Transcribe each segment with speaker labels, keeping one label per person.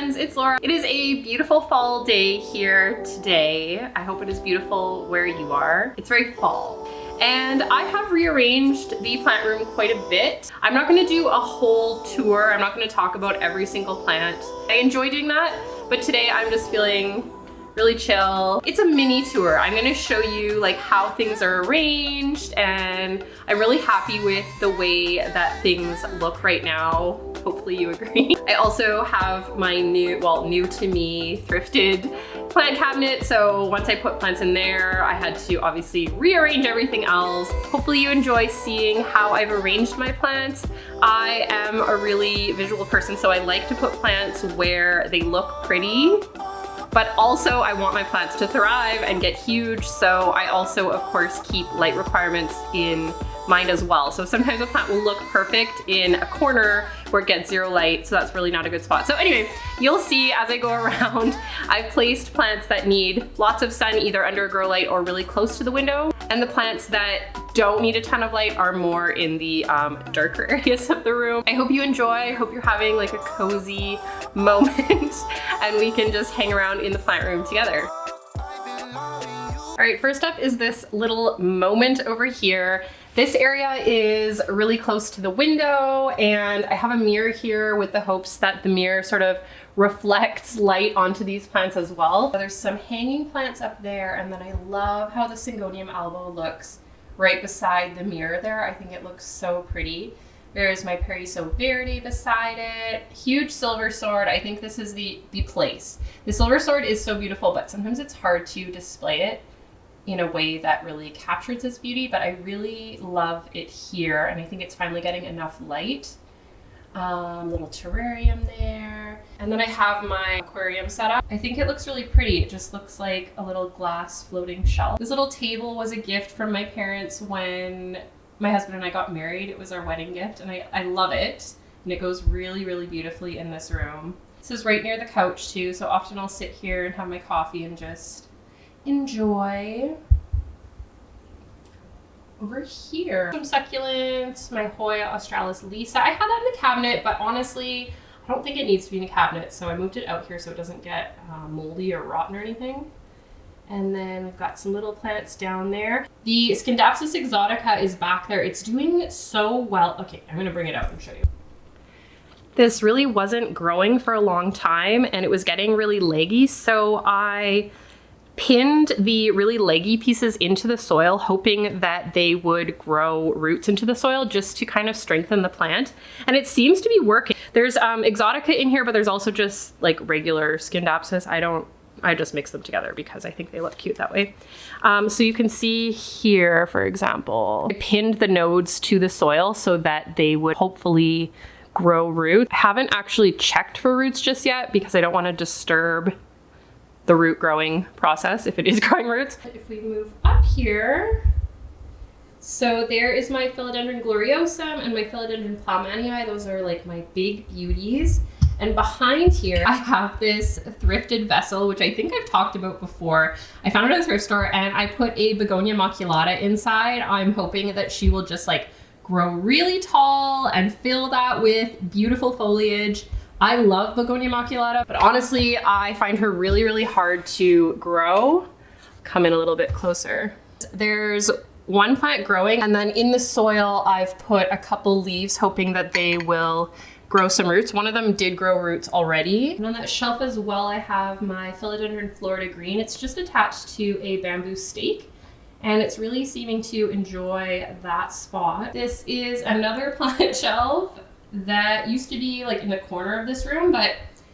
Speaker 1: friends, it's Laura. It is a beautiful fall day here today. I hope it is beautiful where you are. It's very fall. And I have rearranged the plant room quite a bit. I'm not gonna do a whole tour. I'm not gonna talk about every single plant. I enjoy doing that, but today I'm just feeling really chill. It's a mini tour. I'm gonna show you like how things are arranged, and I'm really happy with the way that things look right now. Hopefully you agree. I also have my new to me, thrifted plant cabinet. So once I put plants in there, I had to obviously rearrange everything else. Hopefully you enjoy seeing how I've arranged my plants. I am a really visual person, so I like to put plants where they look pretty, but also I want my plants to thrive and get huge. So I also, of course, keep light requirements in mind as well. So sometimes a plant will look perfect in a corner where it gets zero light, so that's really not a good spot. So anyway, you'll see as I go around, I've placed plants that need lots of sun, either under a grow light or really close to the window. And the plants that don't need a ton of light are more in the darker areas of the room. I hope you enjoy. I hope you're having like a cozy moment and we can just hang around in the plant room together. All right, first up is this little moment over here. This area is really close to the window, and I have a mirror here with the hopes that the mirror sort of reflects light onto these plants as well. There's some hanging plants up there, and then I love how the Syngonium albo looks right beside the mirror there. I think it looks so pretty. There's my Paraiso Verde beside it. Huge silver sword. I think this is the place. The silver sword is so beautiful, but sometimes it's hard to display it in a way that really captures its beauty, but I really love it here, and I think it's finally getting enough light. Little terrarium there. And then I have my aquarium set up. I think it looks really pretty. It just looks like a little glass floating shelf. This little table was a gift from my parents when my husband and I got married. It was our wedding gift, and I love it. And it goes really, really beautifully in this room. This is right near the couch too, so often I'll sit here and have my coffee and just enjoy. Over here, some succulents, my Hoya Australis Lisa. I had that in the cabinet, but honestly, I don't think it needs to be in a cabinet, so I moved it out here so it doesn't get moldy or rotten or anything. And then we've got some little plants down there. The Scindapsus exotica is back there. It's doing so well. Okay, I'm gonna bring it out and show you. This really wasn't growing for a long time, and it was getting really leggy, so I pinned the really leggy pieces into the soil, hoping that they would grow roots into the soil just to kind of strengthen the plant. And it seems to be working. There's exotica in here, but there's also just like regular Scindapsus. I just mix them together because I think they look cute that way. So you can see here, for example, I pinned the nodes to the soil so that they would hopefully grow roots. I haven't actually checked for roots just yet because I don't want to disturb the root growing process if it is growing roots. If we move up here, so there is my Philodendron gloriosum and my Philodendron ploumanii. Those are like my big beauties. And behind here, I have this thrifted vessel, which I think I've talked about before. I found it at a thrift store, and I put a Begonia maculata inside. I'm hoping that she will just like grow really tall and fill that with beautiful foliage. I love Begonia maculata, but honestly, I find her really, really hard to grow. Come in a little bit closer. There's one plant growing, and then in the soil, I've put a couple leaves hoping that they will grow some roots. One of them did grow roots already. And on that shelf as well, I have my Philodendron Florida Green. It's just attached to a bamboo stake, and it's really seeming to enjoy that spot. This is another plant shelf that used to be like in the corner of this room, but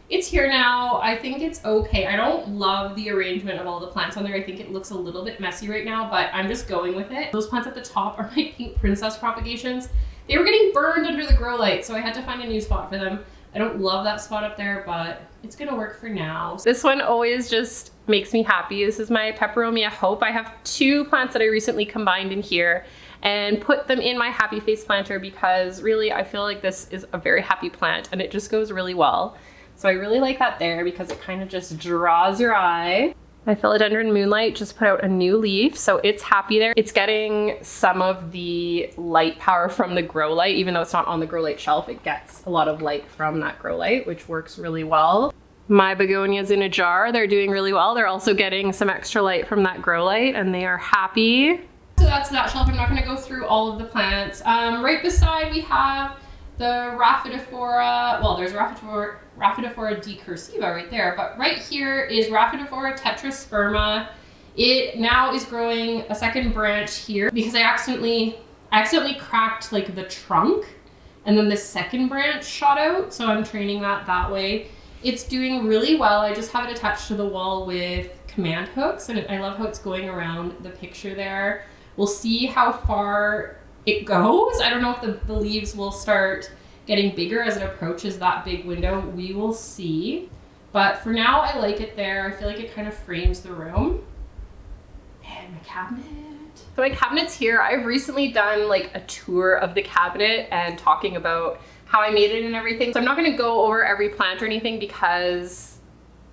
Speaker 1: it's here now. I think it's okay. I don't love the arrangement of all the plants on there. I think it looks a little bit messy right now, but I'm just going with it. Those plants at the top are my pink princess propagations. They were getting burned under the grow light, so I had to find a new spot for them. I don't love that spot up there, but it's gonna work for now. This one always just makes me happy. This is my Peperomia Hope. I have two plants that I recently combined in here and put them in my happy face planter because really I feel like this is a very happy plant and it just goes really well. So I really like that there because it kind of just draws your eye. My Philodendron Moonlight just put out a new leaf, so it's happy there. It's getting some of the light power from the grow light. Even though it's not on the grow light shelf, it gets a lot of light from that grow light, which works really well. My begonias in a jar, they're doing really well. They're also getting some extra light from that grow light and they are happy. So that's that shelf. I'm not gonna go through all of the plants. Right beside we have the Rhaphidophora, well there's Rhaphidophora decursiva right there, but right here is Rhaphidophora tetrasperma. It now is growing a second branch here because I accidentally cracked like the trunk and then the second branch shot out, so I'm training that way. It's doing really well. I just have it attached to the wall with command hooks and I love how it's going around the picture there. We'll see how far it goes. I don't know if the leaves will start getting bigger as it approaches that big window. We will see. But for now, I like it there. I feel like it kind of frames the room. And my cabinet. So my cabinet's here. I've recently done like a tour of the cabinet and talking about how I made it and everything. So I'm not gonna go over every plant or anything because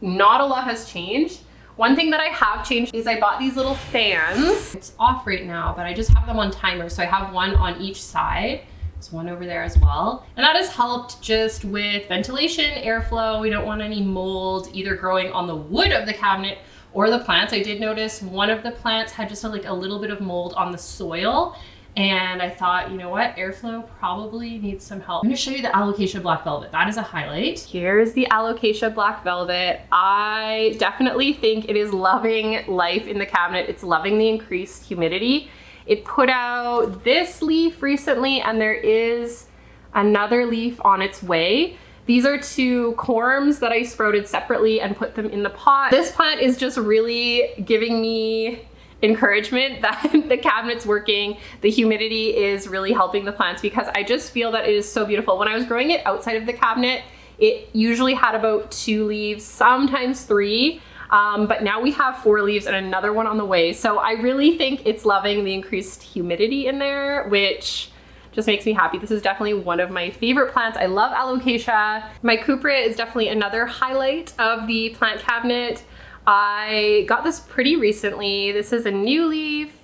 Speaker 1: not a lot has changed. One thing that I have changed is I bought these little fans. It's off right now, but I just have them on timer. So I have one on each side. There's one over there as well. And that has helped just with ventilation, airflow. We don't want any mold either growing on the wood of the cabinet or the plants. I did notice one of the plants had just like a little bit of mold on the soil. And I thought, you know what, airflow probably needs some help. I'm gonna show you the Alocasia Black Velvet. That is a highlight. Here's the Alocasia Black Velvet. I definitely think it is loving life in the cabinet. It's loving the increased humidity. It put out this leaf recently and there is another leaf on its way. These are two corms that I sprouted separately and put them in the pot. This plant is just really giving me encouragement that the cabinet's working. The humidity is really helping the plants because I just feel that it is so beautiful. When I was growing it outside of the cabinet, it usually had about 2 leaves, sometimes 3. But now we have 4 leaves and another one on the way. So I really think it's loving the increased humidity in there, which just makes me happy. This is definitely one of my favorite plants. I love alocasia. My cuprea is definitely another highlight of the plant cabinet. I got this pretty recently. This is a new leaf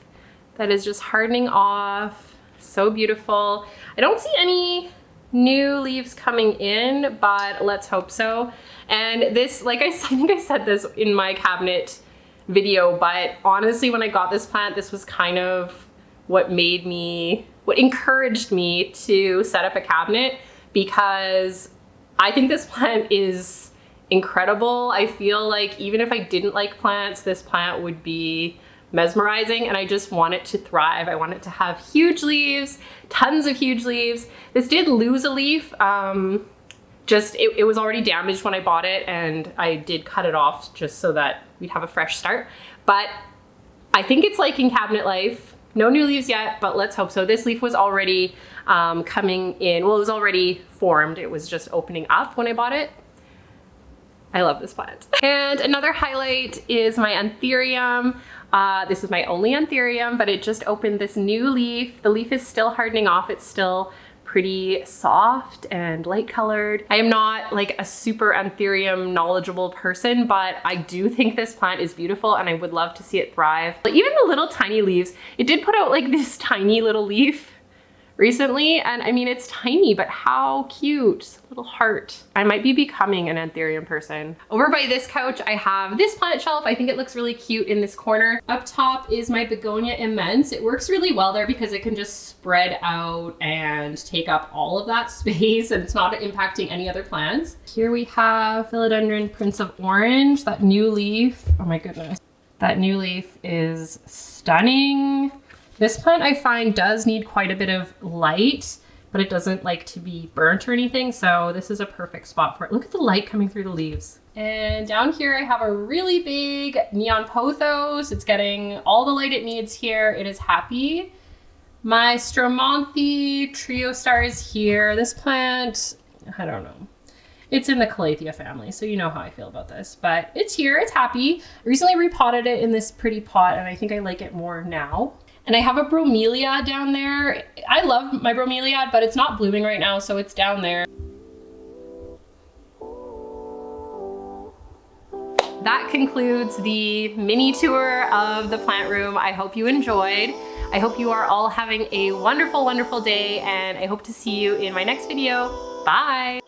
Speaker 1: that is just hardening off. So beautiful. I don't see any new leaves coming in, but let's hope so. And this, like I think I said this in my cabinet video, but honestly, when I got this plant, this was kind of what encouraged me to set up a cabinet because I think this plant is incredible. I feel like even if I didn't like plants, this plant would be mesmerizing and I just want it to thrive. I want it to have huge leaves, tons of huge leaves. This did lose a leaf. It was already damaged when I bought it and I did cut it off just so that we'd have a fresh start. But I think it's liking cabinet life. No new leaves yet, but let's hope so. This leaf was already coming in. Well, it was already formed. It was just opening up when I bought it. I love this plant. And another highlight is my anthurium. This is my only anthurium, but it just opened this new leaf. The leaf is still hardening off. It's still pretty soft and light colored. I am not like a super anthurium knowledgeable person, but I do think this plant is beautiful and I would love to see it thrive. But even the little tiny leaves, it did put out like this tiny little leaf recently, and I mean, it's tiny, but how cute. Little heart. I might be becoming an anthurium person. Over by this couch, I have this plant shelf. I think it looks really cute in this corner. Up top is my begonia immense. It works really well there because it can just spread out and take up all of that space and it's not impacting any other plants. Here we have Philodendron Prince of Orange, that new leaf. Oh my goodness. That new leaf is stunning. This plant I find does need quite a bit of light, but it doesn't like to be burnt or anything. So this is a perfect spot for it. Look at the light coming through the leaves. And down here I have a really big neon pothos. It's getting all the light it needs here. It is happy. My Stromonthi Trio Star is here. This plant, I don't know. It's in the Calathea family, so you know how I feel about this, but it's here, it's happy. I recently repotted it in this pretty pot and I think I like it more now. And I have a bromeliad down there. I love my bromeliad, but it's not blooming right now, so it's down there. That concludes the mini tour of the plant room. I hope you enjoyed. I hope you are all having a wonderful, wonderful day, and I hope to see you in my next video. Bye.